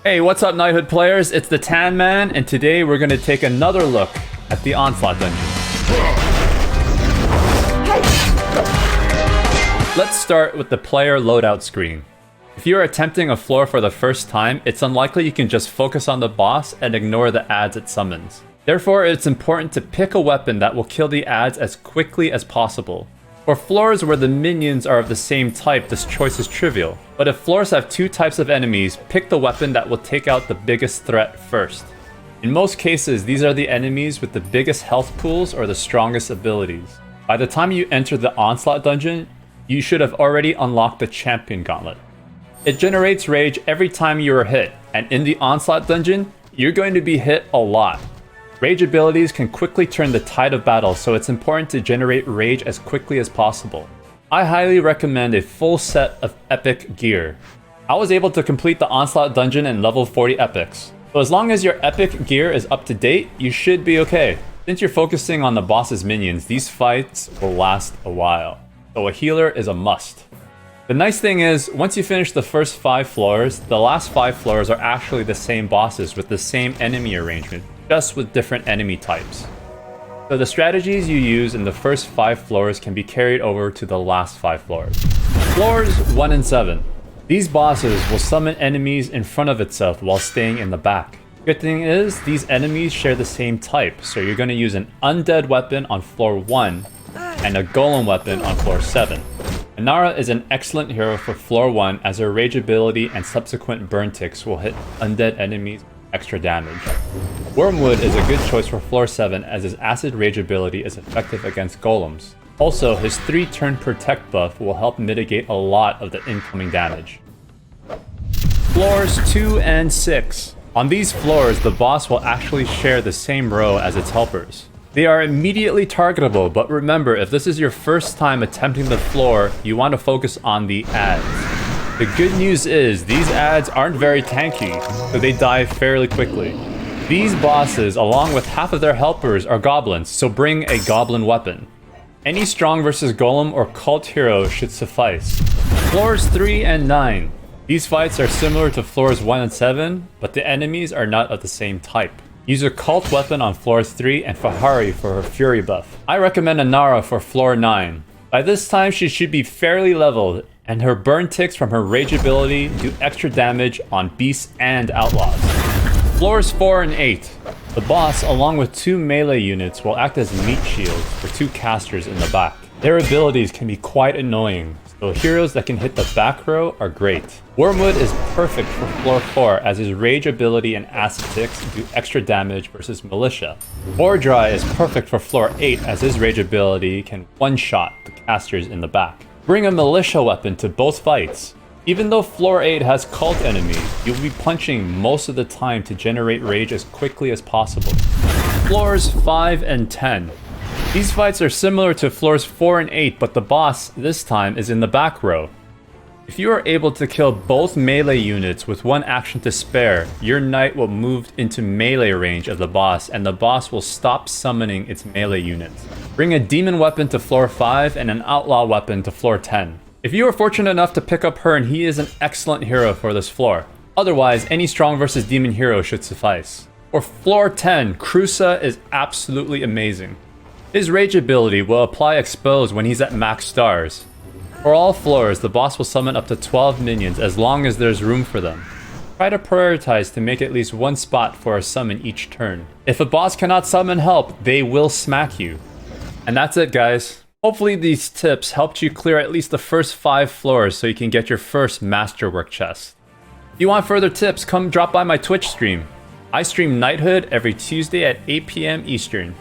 Hey, what's up, Knighthood players? It's the Tan Man, and today we're going to take another look at the Onslaught Dungeon. Let's start with the player loadout screen. If you are attempting a floor for the first time, it's unlikely you can just focus on the boss and ignore the adds it summons. Therefore, it's important to pick a weapon that will kill the adds as quickly as possible. For floors where the minions are of the same type, this choice is trivial. But if floors have two types of enemies, pick the weapon that will take out the biggest threat first. In most cases, these are the enemies with the biggest health pools or the strongest abilities. By the time you enter the Onslaught Dungeon, you should have already unlocked the Champion Gauntlet. It generates rage every time you are hit, and in the Onslaught Dungeon, you're going to be hit a lot. Rage abilities can quickly turn the tide of battle, so it's important to generate rage as quickly as possible. I highly recommend a full set of epic gear. I was able to complete the Onslaught Dungeon in level 40 epics. So as long as your epic gear is up to date, you should be okay. Since you're focusing on the boss's minions, these fights will last a while. So a healer is a must. The nice thing is, once you finish the first 5 floors, the last 5 floors are actually the same bosses with the same enemy arrangement, just with different enemy types. So the strategies you use in the first 5 floors can be carried over to the last 5 floors. Floors 1 and 7. These bosses will summon enemies in front of itself while staying in the back. Good thing is, these enemies share the same type, so you're going to use an undead weapon on floor 1 and a golem weapon on floor 7. Inara is an excellent hero for floor 1 as her rage ability and subsequent burn ticks will hit undead enemies with extra damage. Wormwood is a good choice for floor 7 as his acid rage ability is effective against golems. Also, his 3-turn protect buff will help mitigate a lot of the incoming damage. Floors 2 and 6. On these floors, the boss will actually share the same row as its helpers. They are immediately targetable, but remember, if this is your first time attempting the floor, you want to focus on the adds. The good news is, these adds aren't very tanky, so they die fairly quickly. These bosses, along with half of their helpers, are goblins, so bring a goblin weapon. Any strong versus golem or cult hero should suffice. Floors 3 and 9. These fights are similar to floors 1 and 7, but the enemies are not of the same type. Use a cult weapon on floor 3 and Fahari for her fury buff. I recommend Inara for floor 9. By this time she should be fairly leveled, and her burn ticks from her rage ability do extra damage on beasts and outlaws. Floors 4 and 8. The boss, along with 2 melee units, will act as meat shields for 2 casters in the back. Their abilities can be quite annoying, so heroes that can hit the back row are great. Wormwood is perfect for floor 4 as his rage ability and acid ticks do extra damage versus militia. Mordrai is perfect for floor 8 as his rage ability can one-shot the casters in the back. Bring a militia weapon to both fights. Even though floor 8 has cult enemies, you'll be punching most of the time to generate rage as quickly as possible. Floors 5 and 10. These fights are similar to floors 4 and 8, but the boss this time is in the back row. If you are able to kill both melee units with 1 action to spare, your knight will move into melee range of the boss and the boss will stop summoning its melee units. Bring a demon weapon to floor 5 and an outlaw weapon to floor 10. If you are fortunate enough to pick up Hearn, he is an excellent hero for this floor. Otherwise, any strong versus demon hero should suffice. For floor 10, Krusa is absolutely amazing. His rage ability will apply expose when he's at max stars. For all floors, the boss will summon up to 12 minions as long as there's room for them. Try to prioritize to make at least 1 spot for a summon each turn. If a boss cannot summon help, they will smack you. And that's it, guys. Hopefully these tips helped you clear at least the first 5 floors so you can get your first masterwork chest. If you want further tips, come drop by my Twitch stream. I stream Knighthood every Tuesday at 8 PM Eastern.